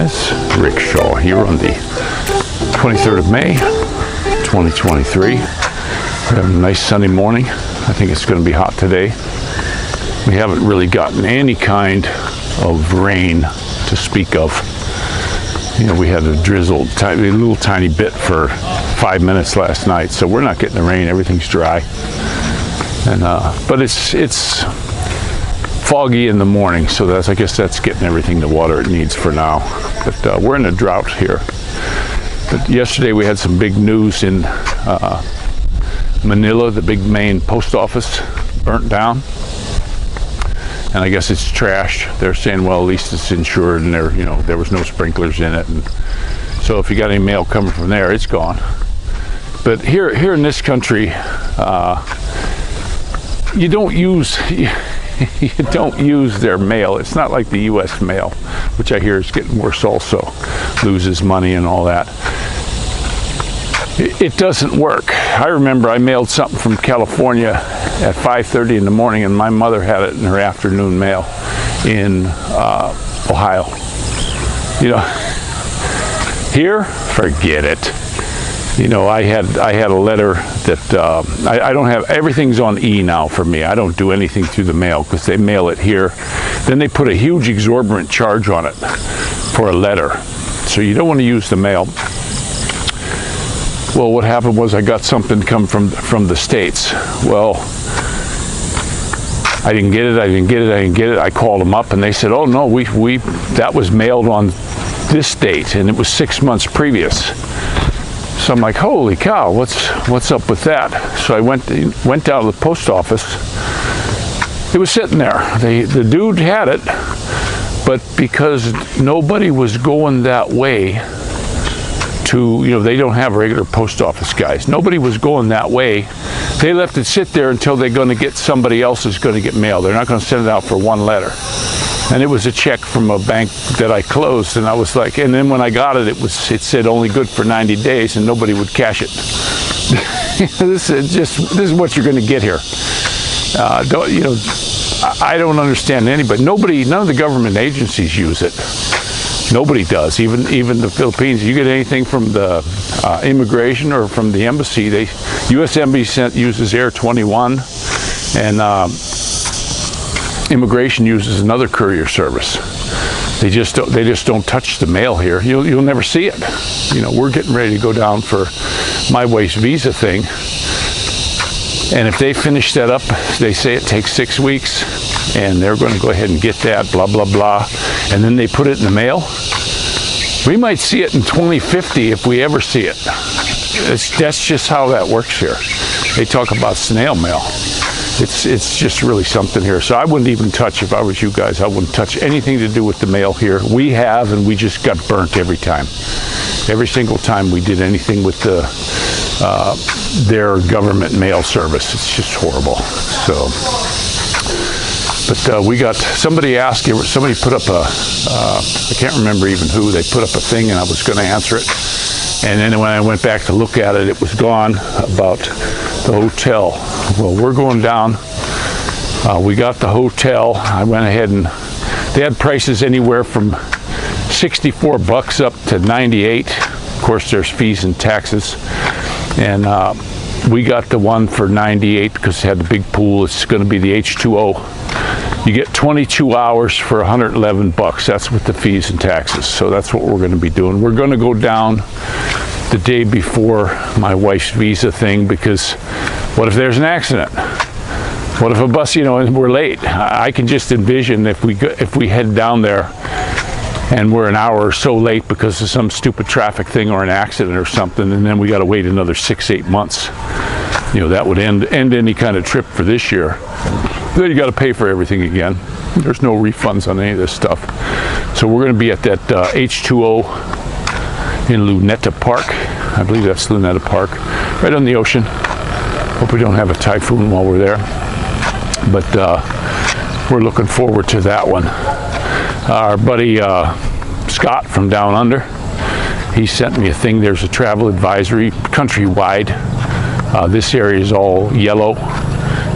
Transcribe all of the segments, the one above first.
guys, Rick Shaw here on the 23rd of May 2023. We have a nice sunny morning. I think it's going to be hot today. We haven't really gotten any kind of rain to speak of. You know, we had a drizzle, a little tiny bit for 5 minutes last night, so we're not getting the rain. Everything's dry, and but it's foggy in the morning, so I guess that's getting everything the water it needs for now. But we're in a drought here. But yesterday we had some big news in Manila. The big main post office burnt down, and I guess it's trashed. They're saying, well, at least it's insured, and there was no sprinklers in it, and so if you got any mail coming from there, it's gone. But here in this country, you don't use their mail. It's not like the U.S. mail, which I hear is getting worse also, loses money and all that. It doesn't work. I remember I mailed something from California at 5:30 in the morning, and my mother had it in her afternoon mail in Ohio. You know, here, forget it. You know, I had a letter that I don't have. Everything's on E now for me. I don't do anything through the mail because they mail it here. Then they put a huge exorbitant charge on it for a letter. So you don't want to use the mail. Well, what happened was I got something come from the States. Well, I didn't get it. I called them up and they said, oh no, that was mailed on this date, and it was 6 months previous. So I'm like, holy cow, what's up with that? So I went down to the post office. It was sitting there. The dude had it, but because nobody was going that way to, they don't have regular post office guys. Nobody was going that way. They left it sit there until they're going to get somebody else is going to get mail. They're not going to send it out for one letter. And it was a check from a bank that I closed, and I was like, and then when I got it, it said only good for 90 days, and nobody would cash it. This is what you're going to get here. I don't understand anybody. None of the government agencies use it. Nobody does. Even the Philippines. You get anything from the immigration or from the embassy, U.S. Embassy uses Air 21, and immigration uses another courier service. They just don't touch the mail here. You'll never see it. We're getting ready to go down for my wife's visa thing, and if they finish that up, they say it takes 6 weeks, and they're going to go ahead and get that, blah blah blah, and then they put it in the mail. We might see it in 2050 if we ever see it. That's just how that works here. They talk about snail mail. It's just really something here. So I wouldn't even touch, if I was you guys, I wouldn't touch anything to do with the mail here. We have, and we just got burnt every time. Every single time we did anything with their government mail service. It's just horrible. So, but we got, somebody put up I can't remember even who, they put up a thing and I was going to answer it. And then when I went back to look at it, it was gone about the hotel. Well, we're going down. We got the hotel. I went ahead and they had prices anywhere from $64 up to $98. Of course, there's fees and taxes. And we got the one for $98 because it had the big pool. It's going to be the H2O. You get 22 hours for $111. That's with the fees and taxes. So that's what we're going to be doing. We're going to go down the day before my wife's visa thing, because what if there's an accident? What if a bus, and we're late? I can just envision if we head down there and we're an hour or so late because of some stupid traffic thing or an accident or something, and then we got to wait another 6-8 months. That would end any kind of trip for this year. Then you got to pay for everything again. There's no refunds on any of this stuff. So we're going to be at that H2O in Luneta Park. I believe that's Luneta Park, right on the ocean. Hope we don't have a typhoon while we're there. But we're looking forward to that one. Our buddy Scott from Down Under, he sent me a thing. There's a travel advisory countrywide. This area is all yellow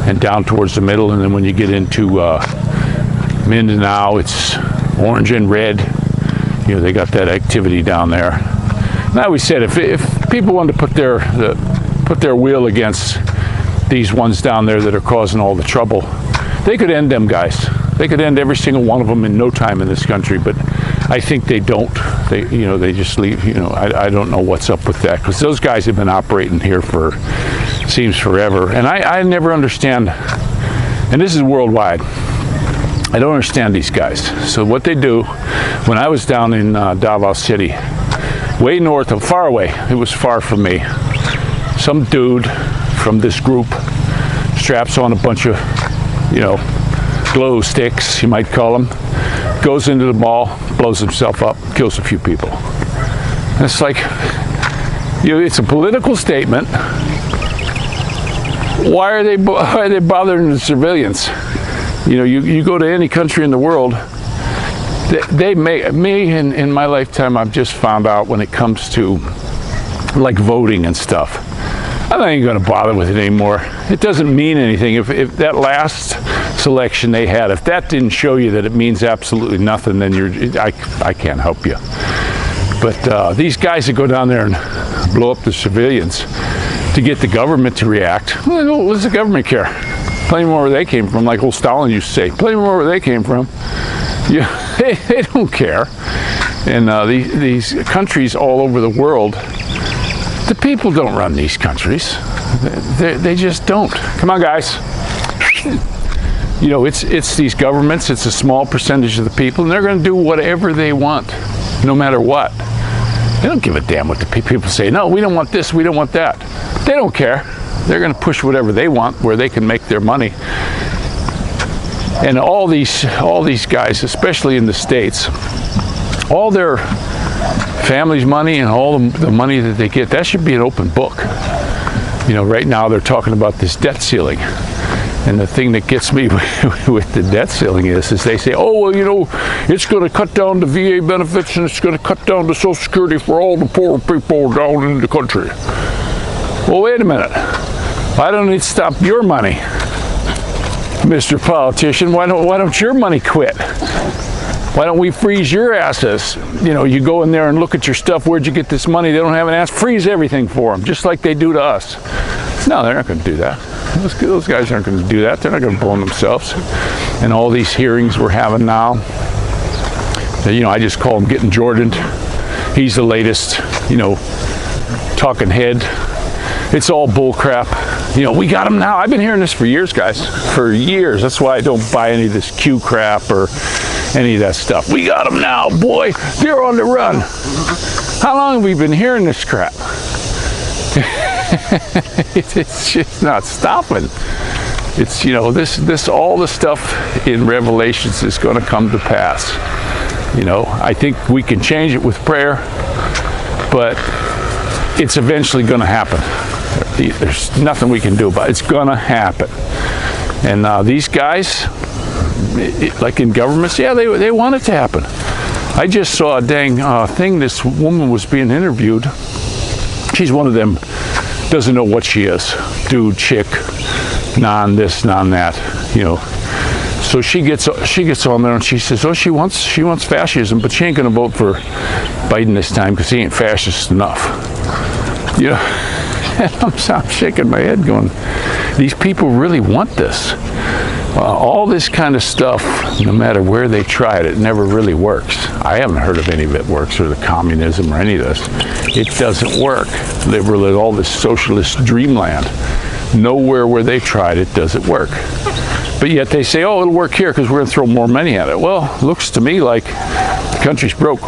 and down towards the middle, and then when you get into Mindanao, it's orange and red. You know, they got that activity down there. And I always said, if people wanted to put their will against these ones down there that are causing all the trouble, they could end them guys. They could end every single one of them in no time in this country, but I think they don't. They just leave. I don't know what's up with that, because those guys have been operating here for, seems forever. And I never understand, and this is worldwide, I don't understand these guys. So what they do, when I was down in Davao City, way north of, far away, it was far from me, some dude from this group straps on a bunch of, glow sticks, you might call them, goes into the mall, blows himself up, kills a few people. And it's like, it's a political statement. Why are they bothering the civilians? You go to any country in the world, they make me in my lifetime, I've just found out when it comes to like voting and stuff, I'm not even going to bother with it anymore. It doesn't mean anything. If that last selection they had, if that didn't show you that it means absolutely nothing, then I can't help you. But these guys that go down there and blow up the civilians to get the government to react, well, what does the government care? Plenty more where they came from, like old Stalin used to say. Plenty more where they came from. Yeah, they don't care. And these countries all over the world, the people don't run these countries. They just don't. Come on, guys. It's these governments. It's a small percentage of the people, and they're going to do whatever they want, no matter what. They don't give a damn what the people say. No, we don't want this. We don't want that. They don't care. They're going to push whatever they want, where they can make their money. And all these guys, especially in the States, all their family's money and all the money that they get, that should be an open book. Right now they're talking about this debt ceiling. And the thing that gets me with the debt ceiling is they say, oh, well, it's going to cut down the VA benefits and it's going to cut down the Social Security for all the poor people down in the country. Well, wait a minute. Why don't it stop your money, Mr. Politician? Why don't your money quit? Why don't we freeze your assets? You go in there and look at your stuff. Where'd you get this money? They don't have an ass. Freeze everything for them, just like they do to us. No, they're not going to do that. Those guys aren't going to do that. They're not going to blow themselves. And all these hearings we're having now, I just call them getting Jordaned. He's the latest, talking head. It's all bull crap. We got them now. I've been hearing this for years, guys. For years. That's why I don't buy any of this Q crap or any of that stuff. We got them now, boy. They're on the run. How long have we been hearing this crap? It's just not stopping. It's, this all the stuff in Revelations is going to come to pass. I think we can change it with prayer, but it's eventually going to happen. There's nothing we can do about it. It's going to happen. And these guys, like in governments, yeah, they want it to happen. I just saw a dang thing. This woman was being interviewed. She's one of them, doesn't know what she is. Dude, chick, non this, non that, So she gets on there and she says, oh, she wants fascism, but she ain't gonna vote for Biden this time because he ain't fascist enough. And I'm shaking my head going, these people really want this. All this kind of stuff, no matter where they try it, it never really works. I haven't heard of any of it works, or the communism or any of this. It doesn't work. Liberal, all this socialist dreamland. Nowhere where they tried it does it work. But yet they say, oh, it'll work here because we're going to throw more money at it. Well, it looks to me like the country's broke.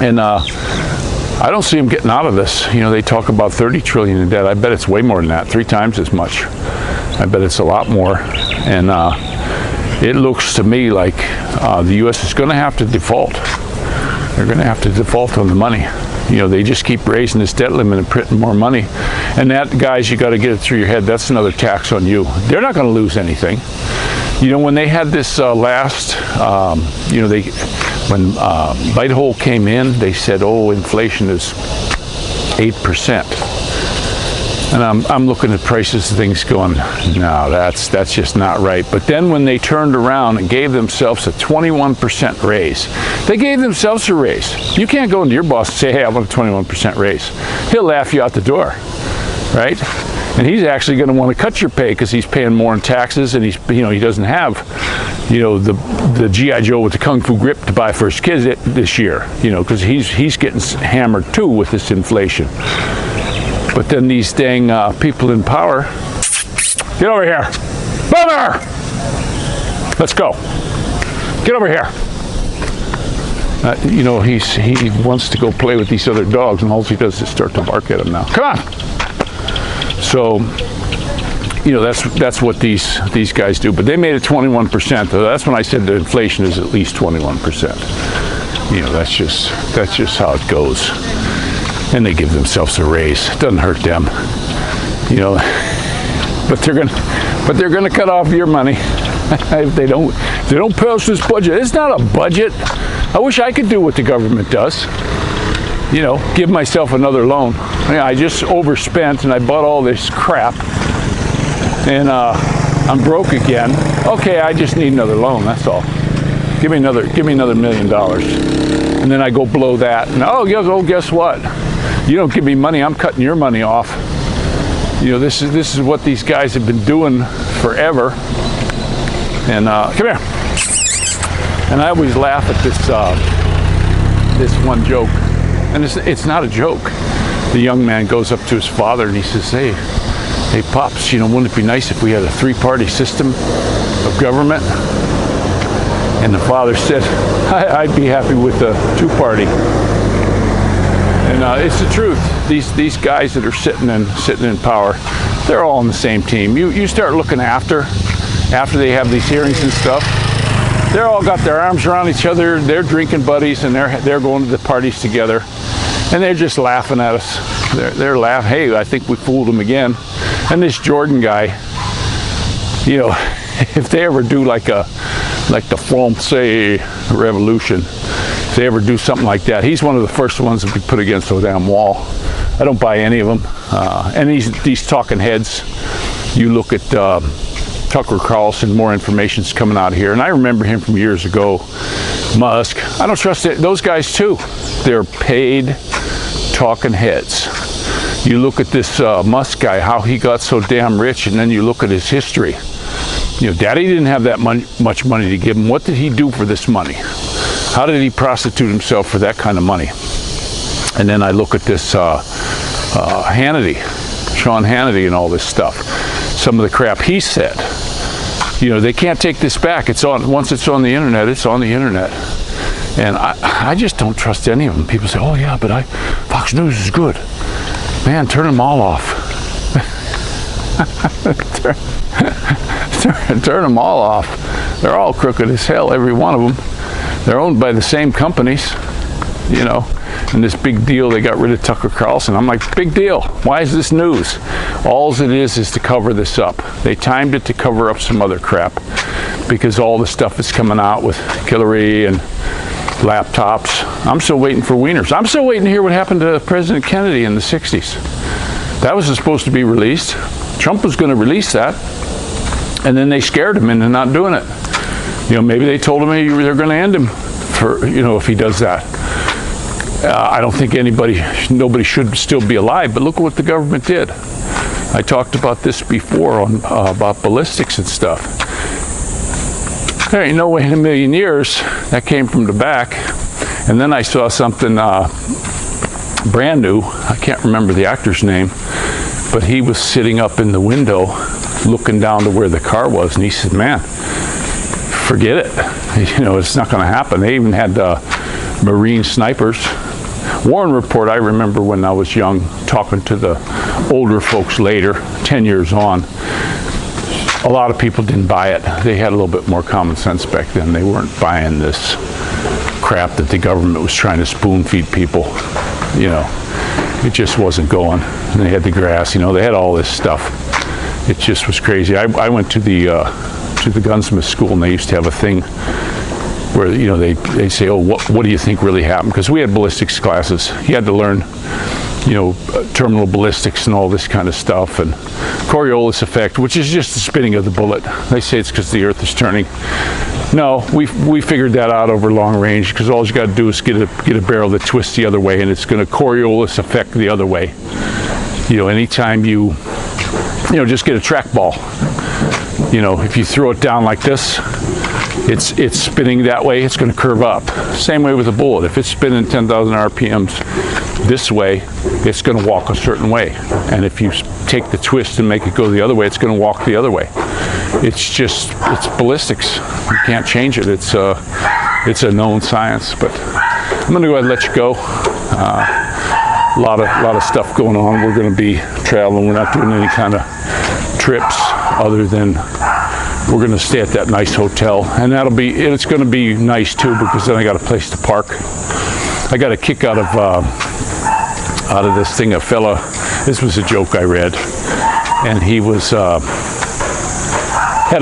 And I don't see them getting out of this. They talk about 30 trillion in debt. I bet it's way more than that, 3 times as much. I bet it's a lot more. And it looks to me like the U.S. is going to have to default. They're going to have to default on the money. They just keep raising this debt limit and printing more money. And that, guys, you got to get it through your head. That's another tax on you. They're not going to lose anything. When they had this last, when Bidehole came in, they said, oh, inflation is 8%. And I'm looking at prices of things going, no, that's just not right. But then when they turned around and gave themselves a 21% raise, they gave themselves a raise. You can't go into your boss and say, hey, I want a 21% raise. He'll laugh you out the door, right? And he's actually going to want to cut your pay because he's paying more in taxes, and he doesn't have, the G.I. Joe with the Kung Fu grip to buy for his kids this year, because he's getting hammered too with this inflation. But then these dang people in power, get over here, Boomer! Let's go. Get over here. He wants to go play with these other dogs, and all he does is start to bark at them now. Come on. So, that's what these guys do. But they made it 21%. So that's when I said the inflation is at least 21%. That's just how it goes. And they give themselves a raise. It doesn't hurt them, But they're gonna cut off your money if they don't pass this budget. It's not a budget. I wish I could do what the government does. Give myself another loan. I just overspent and I bought all this crap, and I'm broke again. Okay, I just need another loan. That's all. Give me another $1 million, and then I go blow that. And guess what? You don't give me money, I'm cutting your money off. This is what these guys have been doing forever. And come here. And I always laugh at this one joke, and it's not a joke. The young man goes up to his father and he says, "Hey, Pops, wouldn't it be nice if we had a 3-party system of government?" And the father said, "I'd be happy with a 2-party." And it's the truth. These guys that are sitting in power, they're all on the same team. You start looking after they have these hearings and stuff, they're all got their arms around each other. They're drinking buddies, and they're going to the parties together, and they're just laughing at us. They're laughing. Hey, I think we fooled them again. And this Jordan guy, if they ever do like the Francais Revolution, if they ever do something like that, he's one of the first ones to be put against the damn wall. I don't buy any of them. And these talking heads, you look at Tucker Carlson, more information's coming out here. And I remember him from years ago. Musk, I don't trust it. Those guys too. They're paid talking heads. You look at this Musk guy, how he got so damn rich, and then you look at his history. Daddy didn't have that much money to give him. What did he do for this money? How did he prostitute himself for that kind of money? And then I look at this Hannity, Sean Hannity, and all this stuff. Some of the crap he said. They can't take this back. Once it's on the internet, it's on the internet. And I just don't trust any of them. People say, "Oh yeah, but Fox News is good." Man, turn them all off. turn them all off. They're all crooked as hell, every one of them. They're owned by the same companies, And this big deal, they got rid of Tucker Carlson. I'm like, big deal. Why is this news? All it is to cover this up. They timed it to cover up some other crap, because all the stuff is coming out with Hillary and laptops. I'm still waiting for wieners. I'm still waiting to hear what happened to President Kennedy in the 60s. That was supposed to be released. Trump was going to release that, and then they scared him into not doing it. Maybe they told him they're going to end him for, if he does that. I don't think nobody should still be alive, but look at what the government did. I talked about this before about ballistics and stuff. There ain't no way in a million years that came from the back. And then I saw something brand new. I can't remember the actor's name, but he was sitting up in the window looking down to where the car was, and he said, "Man, forget it. It's not going to happen." They even had Marine snipers. Warren Report, I remember when I was young, talking to the older folks later, 10 years on. A lot of people didn't buy it. They had a little bit more common sense back then. They weren't buying this crap that the government was trying to spoon feed people. It just wasn't going. And they had the grass, they had all this stuff. It just was crazy. I went to the gunsmith school, and they used to have a thing where they say, "Oh, what do you think really happened?" Because we had ballistics classes. You had to learn, terminal ballistics and all this kind of stuff, and Coriolis effect, which is just the spinning of the bullet. They say it's because the Earth is turning. No, we figured that out over long range, because all you got to do is get a barrel that twists the other way, and it's going to Coriolis effect the other way. Anytime you just get a trackball. If you throw it down like this, it's spinning that way, it's going to curve up. Same way with a bullet. If it's spinning 10,000 RPMs this way, it's going to walk a certain way. And if you take the twist and make it go the other way, it's going to walk the other way. It's ballistics. You can't change it. It's a known science. But I'm going to go ahead and let you go. A lot of stuff going on. We're going to be traveling. We're not doing any kind of trips other than we're going to stay at that nice hotel, and it's going to be nice too, because then I got a place to park. I got a kick out of this thing. A fella, this was a joke I read, and he was had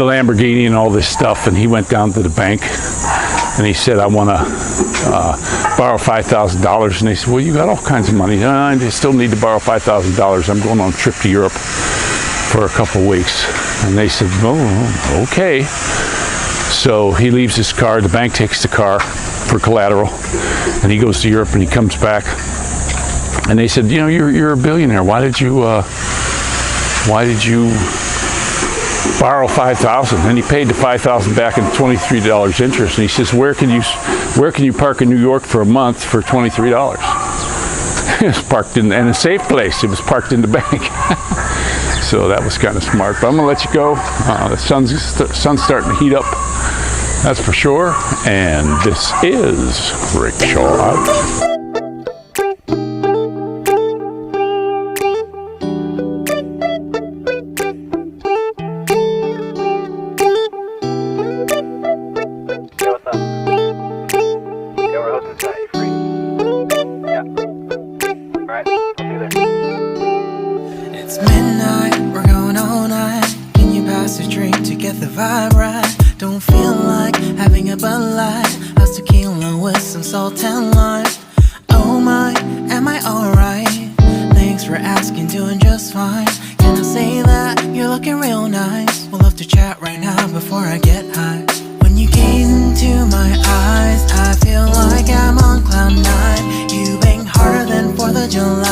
a Lamborghini and all this stuff, and he went down to the bank and he said, I want to borrow $5,000. And they said, well, you got all kinds of money. I still need to borrow $5,000. I'm going on a trip to Europe for a couple of weeks. And they said, oh, okay. So he leaves his car. The bank takes the car for collateral, and he goes to Europe, and he comes back. And they said, you're a billionaire. Why did you borrow $5,000? And he paid the $5,000 back in $23 interest. And he says, where can you park in New York for a month for $23? It was parked in a safe place. It was parked in the bank. So that was kind of smart. But I'm gonna let you go. The sun's starting to heat up, that's for sure. And this is Rick Shaw out. It's midnight, we're going all night. Can you pass a drink to get the vibe right? Don't feel like having a Bud Light. How's tequila with some salt and lime? Oh my, am I alright? Thanks for asking, doing just fine. Can I say that you're looking real nice? We'll love to chat right now before I get high. When you gaze into my eyes, I feel like I'm on cloud nine. You bang harder than 4th of July.